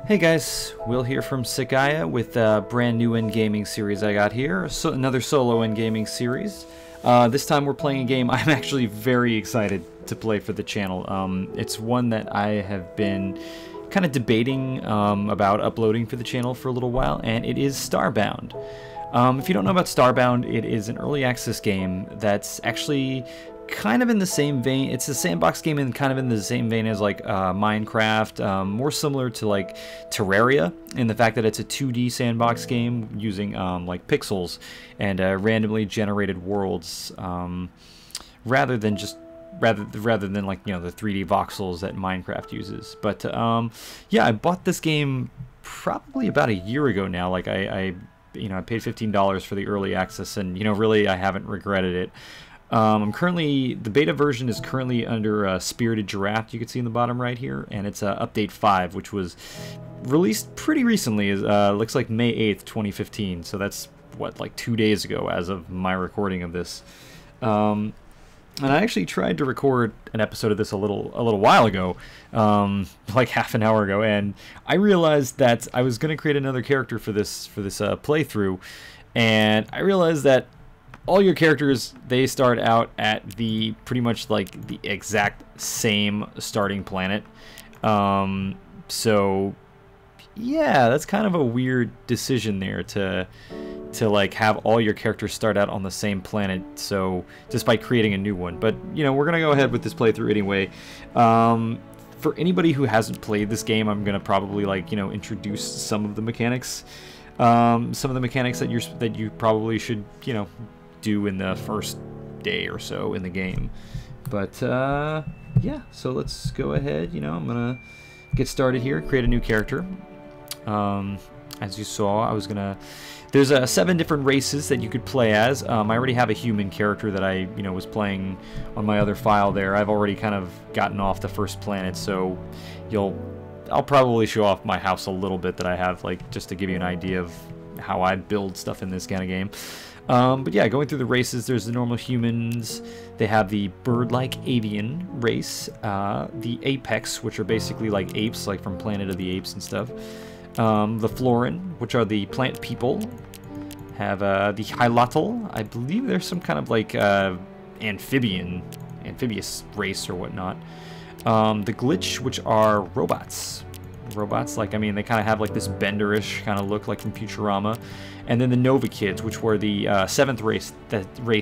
Hey guys, Will here from Aiyah with a brand new in-gaming series I got here. So another solo in-gaming series. This time we're playing a game I'm actually very excited to play for the channel. It's one that I have been kind of debating about uploading for the channel for a little while, and it is Starbound. If you don't know about Starbound, it is an early access game that's actually kind of in the same vein. It's a sandbox game and kind of in the same vein as like Minecraft, more similar to like Terraria in the fact that it's a 2D sandbox game using like pixels and randomly generated worlds, rather than like, you know, the 3D voxels that Minecraft uses. But yeah, I bought this game probably about a year ago now. Like I paid $15 for the early access, and really I haven't regretted it. The beta version is currently under Spirited Giraffe, you can see in the bottom right here, and it's update 5, which was released pretty recently. Looks like May 8th, 2015, so that's what, like 2 days ago as of my recording of this. And I actually tried to record an episode of this a little while ago, like half an hour ago, and I realized that I was going to create another character for this playthrough, and I realized that all your characters, they start out at the pretty much like the exact same starting planet. So yeah, that's kind of a weird decision there to like have all your characters start out on the same planet, so just by creating a new one. But we're gonna go ahead with this playthrough anyway. For anybody who hasn't played this game, I'm gonna probably like introduce some of the mechanics, that you probably should do in the first day or so in the game. But yeah, so let's go ahead. I'm gonna get started here, create a new character. As you saw, there's 7 different races that you could play as. I already have a human character that I was playing on my other file there. I've already kind of gotten off the first planet, so I'll probably show off my house a little bit that I have, like, just to give you an idea of how I build stuff in this kind of game. But yeah, going through the races, there's the normal humans. They have the bird-like avian race, the apex, which are basically like apes, like from Planet of the Apes and stuff. The florin, which are the plant people. Have the hylatl. I believe there's some kind of like amphibious race or whatnot. The glitch, which are robots. Like, I mean, they kind of have like this benderish kind of look, like from Futurama. And then the Nova Kids, which were the 7th race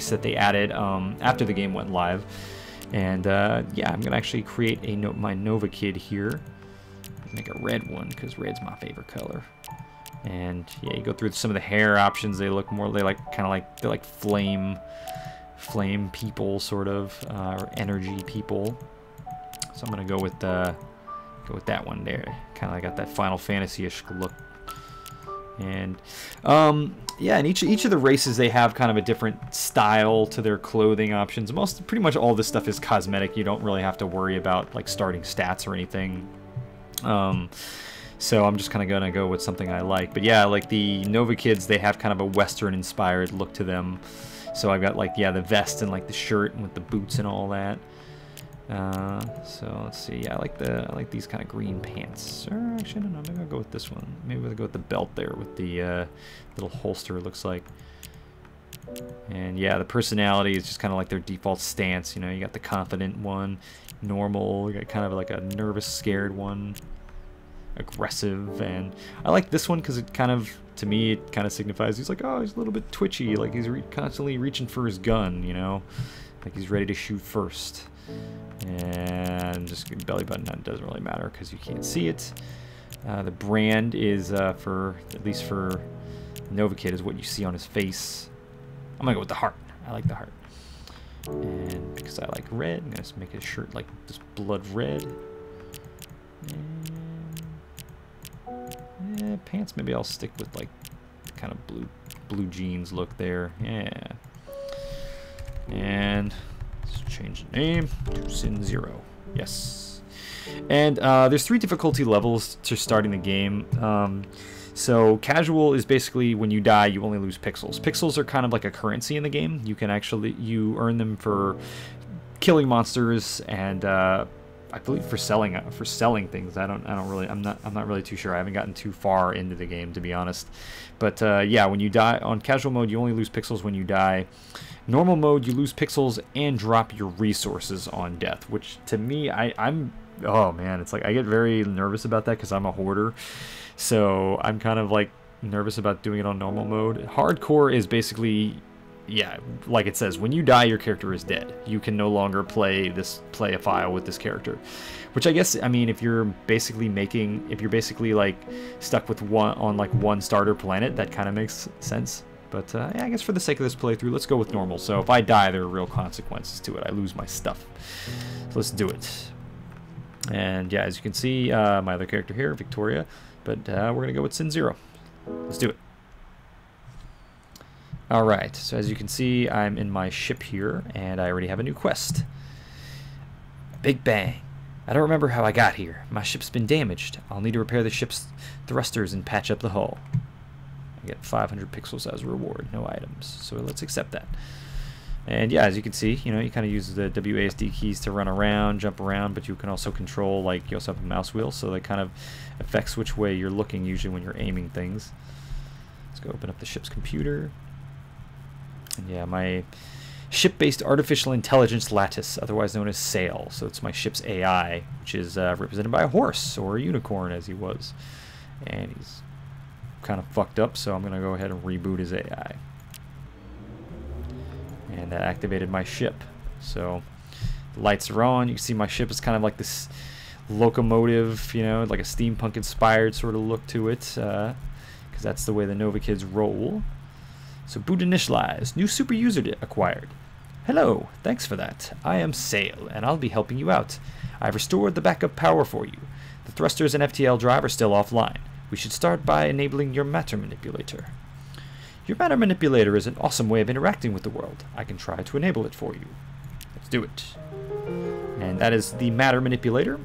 that they added after the game went live. And yeah, I'm gonna actually create my Nova Kid here. Make a red one because red's my favorite color. And yeah, you go through some of the hair options. They look more, they're like flame people, sort of, or energy people. So I'm gonna go with that one there. Kind of got that Final Fantasy-ish look. And yeah, and each of the races, they have kind of a different style to their clothing options. Pretty much all this stuff is cosmetic. You don't really have to worry about like starting stats or anything. So I'm just kind of gonna go with something I like. But yeah, like the Nova Kids, they have kind of a Western-inspired look to them. So I've got like, yeah, the vest and like the shirt and with the boots and all that. So let's see. Yeah, I like these kind of green pants. Or actually, I don't know. Maybe I'll go with this one. Maybe I'll go with the belt there with the little holster. It looks like. And yeah, the personality is just kind of like their default stance. You got the confident one, normal. You got kind of like a nervous, scared one, aggressive, and I like this one because it kind of, to me, it kind of signifies he's like, oh, he's a little bit twitchy, like he's constantly reaching for his gun, like he's ready to shoot first. And just belly button, that doesn't really matter because you can't see it. The brand is for, at least for Nova Kid, is what you see on his face. I'm gonna go with the heart. I like the heart. And because I like red, I'm gonna just make his shirt like this blood red. And yeah, pants, maybe I'll stick with like kind of blue jeans look there. Yeah. And let's change the name to Sin Zero. Yes. And there's 3 difficulty levels to starting the game. So casual is basically when you die, you only lose pixels. Pixels are kind of like a currency in the game. You earn them for killing monsters, and I believe for selling things. I'm not really too sure. I haven't gotten too far into the game, to be honest. But yeah, when you die on casual mode, you only lose pixels when you die. Normal mode, you lose pixels and drop your resources on death, which to me, I'm oh man, it's like I get very nervous about that because I'm a hoarder. So I'm kind of like nervous about doing it on normal mode. Hardcore is basically, yeah, like it says, when you die, your character is dead. You can no longer play a file with this character, which I guess, I mean, if you're basically like stuck with one starter planet, that kind of makes sense. But yeah, I guess for the sake of this playthrough, let's go with normal. So if I die, there are real consequences to it. I lose my stuff. So let's do it. And yeah, as you can see, my other character here, Victoria, but we're gonna go with Sin Zero. Let's do it. Alright, so as you can see, I'm in my ship here, and I already have a new quest. Big Bang. I don't remember how I got here. My ship's been damaged. I'll need to repair the ship's thrusters and patch up the hull. I get 500 pixels as a reward, no items. So let's accept that. And yeah, as you can see, you know, you kind of use the WASD keys to run around, jump around, but you can also control, like, you also have a mouse wheel, so that kind of affects which way you're looking usually when you're aiming things. Let's go open up the ship's computer. And yeah, my ship-based artificial intelligence lattice, otherwise known as SAIL. So it's my ship's AI, which is represented by a horse, or a unicorn as he was. And he's kind of fucked up, so I'm going to go ahead and reboot his AI. And that activated my ship. So the lights are on. You can see my ship is kind of like this locomotive, you know, like a steampunk inspired sort of look to it, because that's the way the Nova kids roll. So boot initialized. New super user acquired. Hello, thanks for that. I am Sail, and I'll be helping you out. I've restored the backup power for you. The thrusters and FTL drive are still offline. We should start by enabling your matter manipulator. Your matter manipulator is an awesome way of interacting with the world. I can try to enable it for you. Let's do it. And that is the matter manipulator.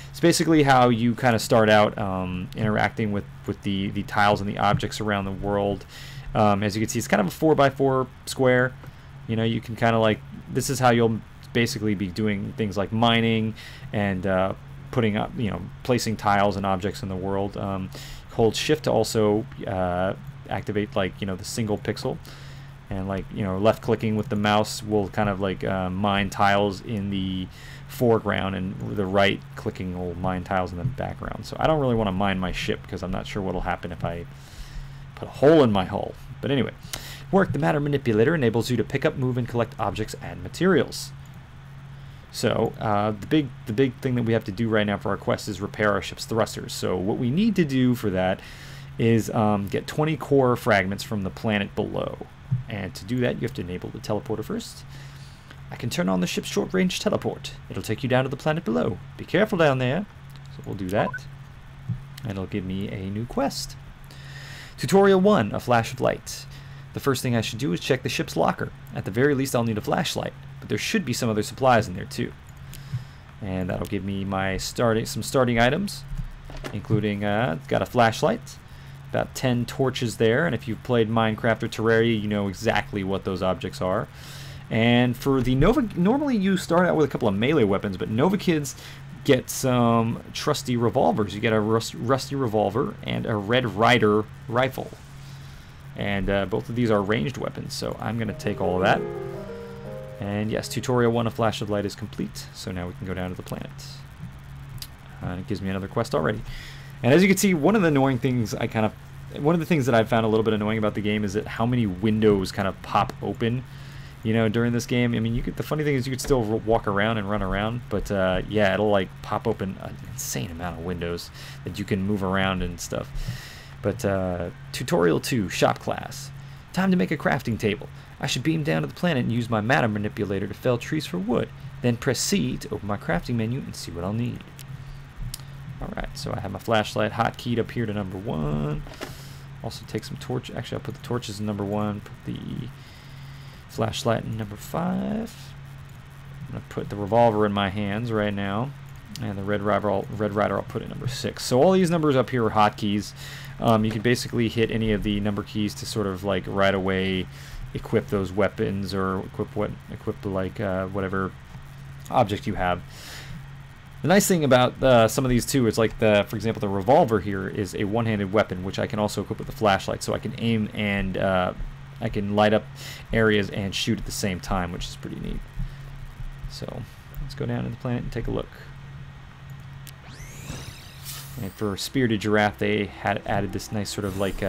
It's basically how you kind of start out interacting with the tiles and the objects around the world. As you can see, it's kind of a 4x4 square. You know, you can kind of like, this is how you'll basically be doing things like mining and putting up, you know, placing tiles and objects in the world. Hold shift to also activate, like, you know, the single pixel, and, like, you know, left clicking with the mouse will kind of like mine tiles in the foreground, and the right clicking will mine tiles in the background. So I don't really want to mine my ship because I'm not sure what'll happen if I put a hole in my hull. But anyway, the matter manipulator enables you to pick up, move, and collect objects and materials. So the big thing that we have to do right now for our quest is repair our ship's thrusters. So what we need to do for that is get 20 core fragments from the planet below. And to do that, you have to enable the teleporter first. I can turn on the ship's short-range teleport. It'll take you down to the planet below. Be careful down there. So we'll do that. And it'll give me a new quest. Tutorial 1, a flash of light. The first thing I should do is check the ship's locker. At the very least, I'll need a flashlight, but there should be some other supplies in there too. And that'll give me my some starting items, including got a flashlight, about 10 torches there, and if you've played Minecraft or Terraria, you know exactly what those objects are. And for the Nova, normally you start out with a couple of melee weapons, but Nova kids get some trusty revolvers. You get a rusty revolver and a Red Rider rifle. And both of these are ranged weapons, so I'm going to take all of that. And yes, Tutorial 1, a flash of light is complete, so now we can go down to the planet. And it gives me another quest already. And as you can see, one of the things that I've found a little bit annoying about the game is that how many windows kind of pop open, you know, during this game. I mean, the funny thing is you could still walk around and run around, but yeah, it'll like pop open an insane amount of windows that you can move around and stuff. But Tutorial 2, Shop Class. Time to make a crafting table. I should beam down to the planet and use my matter manipulator to fell trees for wood. Then press C to open my crafting menu and see what I'll need. Alright, so I have my flashlight hotkeyed up here to number 1. Also take some torch. Actually, I'll put the torches in number 1. Put the flashlight in number 5. I'm going to put the revolver in my hands right now. And the Red Rider I'll put in number 6. So all these numbers up here are hotkeys. You can basically hit any of the number keys to sort of like right away equip those weapons or equip like whatever object you have. The nice thing about some of these too is like for example, the revolver here is a one-handed weapon, which I can also equip with a flashlight, so I can aim and I can light up areas and shoot at the same time, which is pretty neat. So let's go down to the planet and take a look. And for Spirited Giraffe, they had added this nice sort of like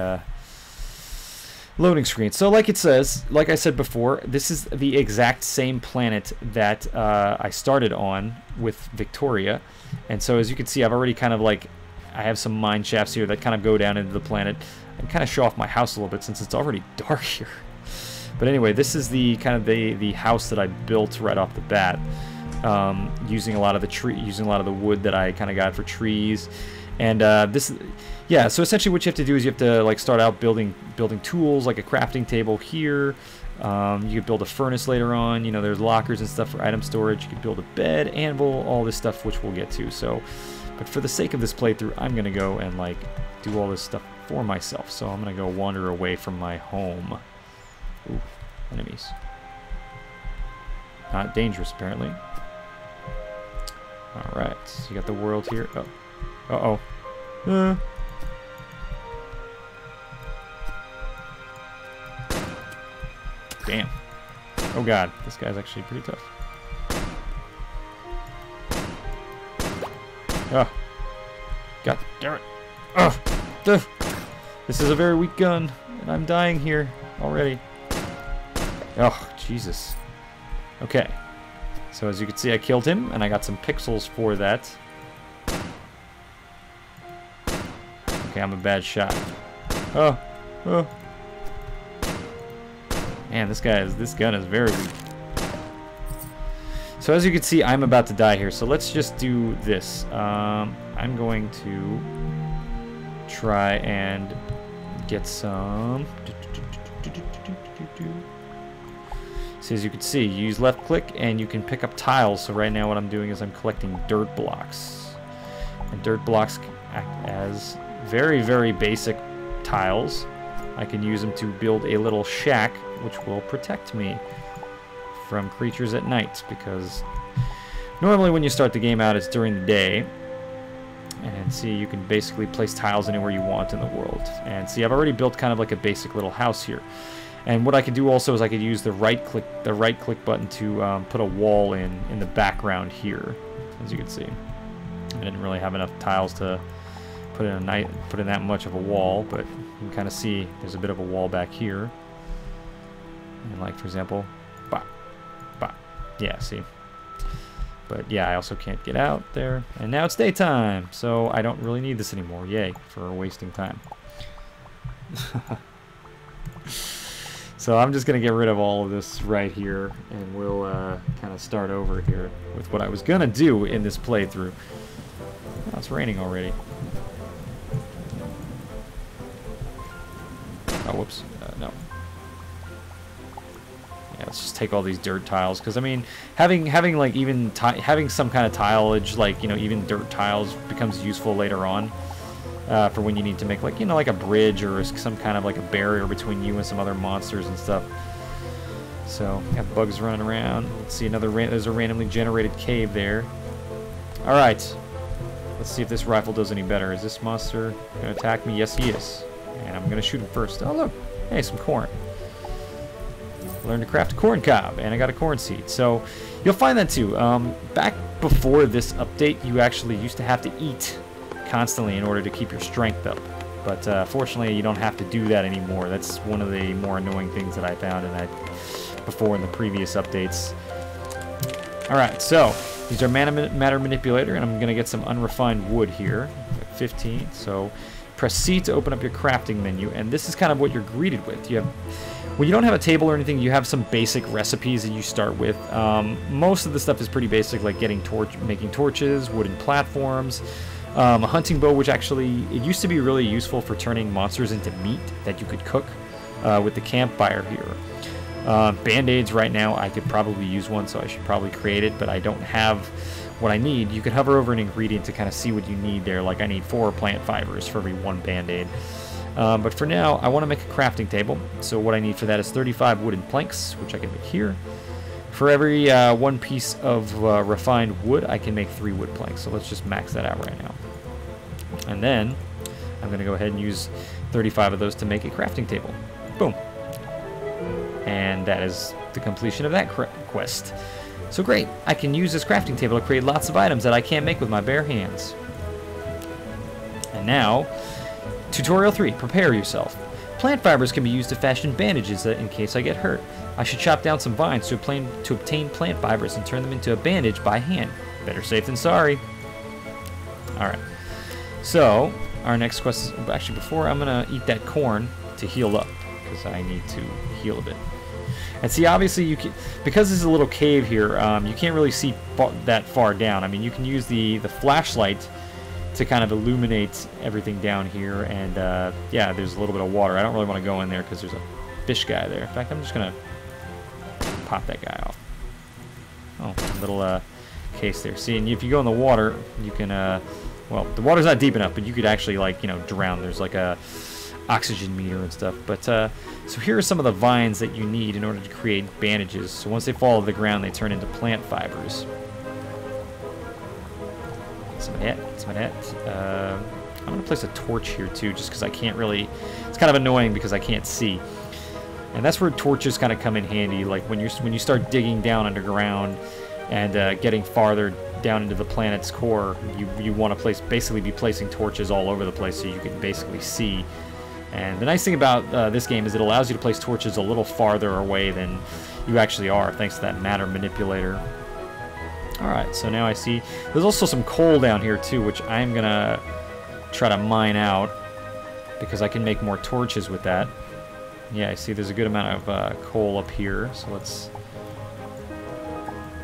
loading screen. So like it says, like I said before, this is the exact same planet that I started on with Victoria. And so as you can see, I've already kind of like, I have some mine shafts here that kind of go down into the planet and kind of show off my house a little bit since it's already dark here. But anyway, this is the kind of the house that I built right off the bat, using a lot of the wood that I kind of got for trees. And yeah, so essentially what you have to do is you have to like start out building tools, like a crafting table here. You could build a furnace later on. You know, there's lockers and stuff for item storage. You could build a bed, anvil, all this stuff, which we'll get to. So, but for the sake of this playthrough, I'm gonna go and like do all this stuff for myself. So I'm gonna go wander away from my home. Ooh, enemies. Not dangerous, apparently. All right, so you got the world here. Oh. Uh-oh. Damn. Oh god, this guy's actually pretty tough. Oh. God damn it. Oh. This is a very weak gun, and I'm dying here already. Oh, Jesus. Okay. So as you can see, I killed him, and I got some pixels for that. Okay, I'm a bad shot. Oh, oh. Man, this gun is very weak. So as you can see, I'm about to die here. So let's just do this. I'm going to try and get some. So as you can see, you use left click and you can pick up tiles. So right now what I'm doing is I'm collecting dirt blocks. And dirt blocks act as very, very basic tiles. I can use them to build a little shack, which will protect me from creatures at night, because normally when you start the game out, it's during the day. And see, you can basically place tiles anywhere you want in the world. And see, I've already built kind of like a basic little house here. And what I could do also is I could use the right click button to put a wall in the background here, as you can see. I didn't really have enough tiles to put in that much of a wall, but you can kind of see there's a bit of a wall back here. And like, for example, bah, bah. Yeah, see. But yeah, I also can't get out there. And now it's daytime, so I don't really need this anymore. Yay, for wasting time. So I'm just going to get rid of all of this right here, and we'll kind of start over here with what I was going to do in this playthrough. Oh, it's raining already. Oh, whoops. No. Yeah, let's just take all these dirt tiles, because I mean, having like even having some kind of tileage, like, you know, even dirt tiles becomes useful later on for when you need to make, like, you know, like a bridge or some kind of like a barrier between you and some other monsters and stuff. So got bugs running around. Let's see, there's a randomly generated cave there. All right, let's see if this rifle does any better. Is this monster gonna attack me? Yes, he is. And I'm gonna shoot him first. Oh look, hey, some corn. Learn to craft a corn cob, and I got a corn seed. So you'll find that too. Back before this update, you actually used to have to eat constantly in order to keep your strength up. But fortunately, you don't have to do that anymore. That's one of the more annoying things that I found before in the previous updates. All right, so these are matter manipulator, and I'm gonna get some unrefined wood here, 15. So press C to open up your crafting menu, and this is kind of what you're greeted with. When you don't have a table or anything, you have some basic recipes that you start with. Most of the stuff is pretty basic, like making torches, wooden platforms, a hunting bow, which actually, it used to be really useful for turning monsters into meat that you could cook with the campfire here. Band-aids right now, I could probably use one, so I should probably create it, but I don't have what I need. You can hover over an ingredient to kind of see what you need there. Like, I need 4 plant fibers for every 1 band-aid. But for now, I want to make a crafting table. So what I need for that is 35 wooden planks, which I can make here. For every 1 piece of refined wood, I can make 3 wood planks. So let's just max that out right now. And then I'm going to go ahead and use 35 of those to make a crafting table. Boom. And that is the completion of that quest. So great, I can use this crafting table to create lots of items that I can't make with my bare hands. And now, Tutorial 3, prepare yourself. Plant fibers can be used to fashion bandages in case I get hurt. I should chop down some vines to obtain plant fibers and turn them into a bandage by hand. Better safe than sorry. Alright, so our next quest is, actually before, I'm going to eat that corn to heal up, because I need to heal a bit. And see, obviously, you can, because this is a little cave here, you can't really see that far down. I mean, you can use the flashlight to kind of illuminate everything down here. And, yeah, there's a little bit of water. I don't really want to go in there because there's a fish guy there. In fact, I'm just going to pop that guy off. Oh, little case there. See, and if you go in the water, you can, well, the water's not deep enough, but you could actually, like, you know, drown. There's like a oxygen meter and stuff. But so here are some of the vines that you need in order to create bandages. So once they fall to the ground, they turn into plant fibers. Some of that, some of that. I'm gonna place a torch here too, just because I can't really. It's kind of annoying because I can't see, and that's where torches kind of come in handy. Like when you start digging down underground and getting farther down into the planet's core, you want to basically be placing torches all over the place so you can basically see. And the nice thing about this game is it allows you to place torches a little farther away than you actually are, thanks to that matter manipulator. Alright, so now I see there's also some coal down here too, which I'm gonna try to mine out because I can make more torches with that. Yeah, I see there's a good amount of coal up here, so let's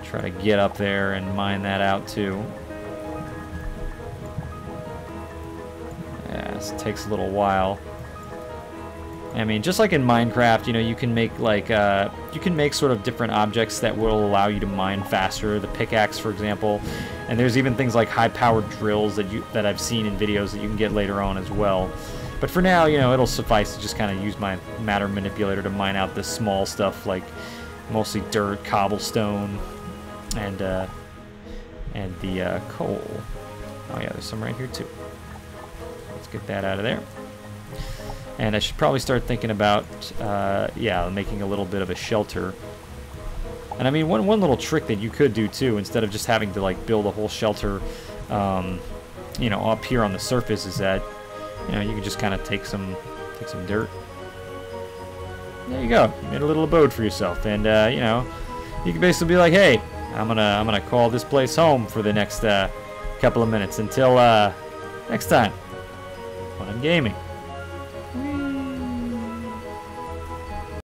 try to get up there and mine that out too. Yeah, this takes a little while. I mean, just like in Minecraft, you know, you can make like you can make sort of different objects that will allow you to mine faster. The pickaxe, for example, and there's even things like high-powered drills that I've seen in videos that you can get later on as well. But for now, you know, it'll suffice to just kind of use my matter manipulator to mine out the small stuff, like mostly dirt, cobblestone, and the coal. Oh yeah, there's some right here too. Let's get that out of there. And I should probably start thinking about, yeah, making a little bit of a shelter. And I mean, one little trick that you could do too, instead of just having to like build a whole shelter, you know, up here on the surface, is that, you know, you can just kind of take some dirt. There you go. You made a little abode for yourself, and you know, you can basically be like, hey, I'm gonna call this place home for the next couple of minutes until next time when I'm gaming.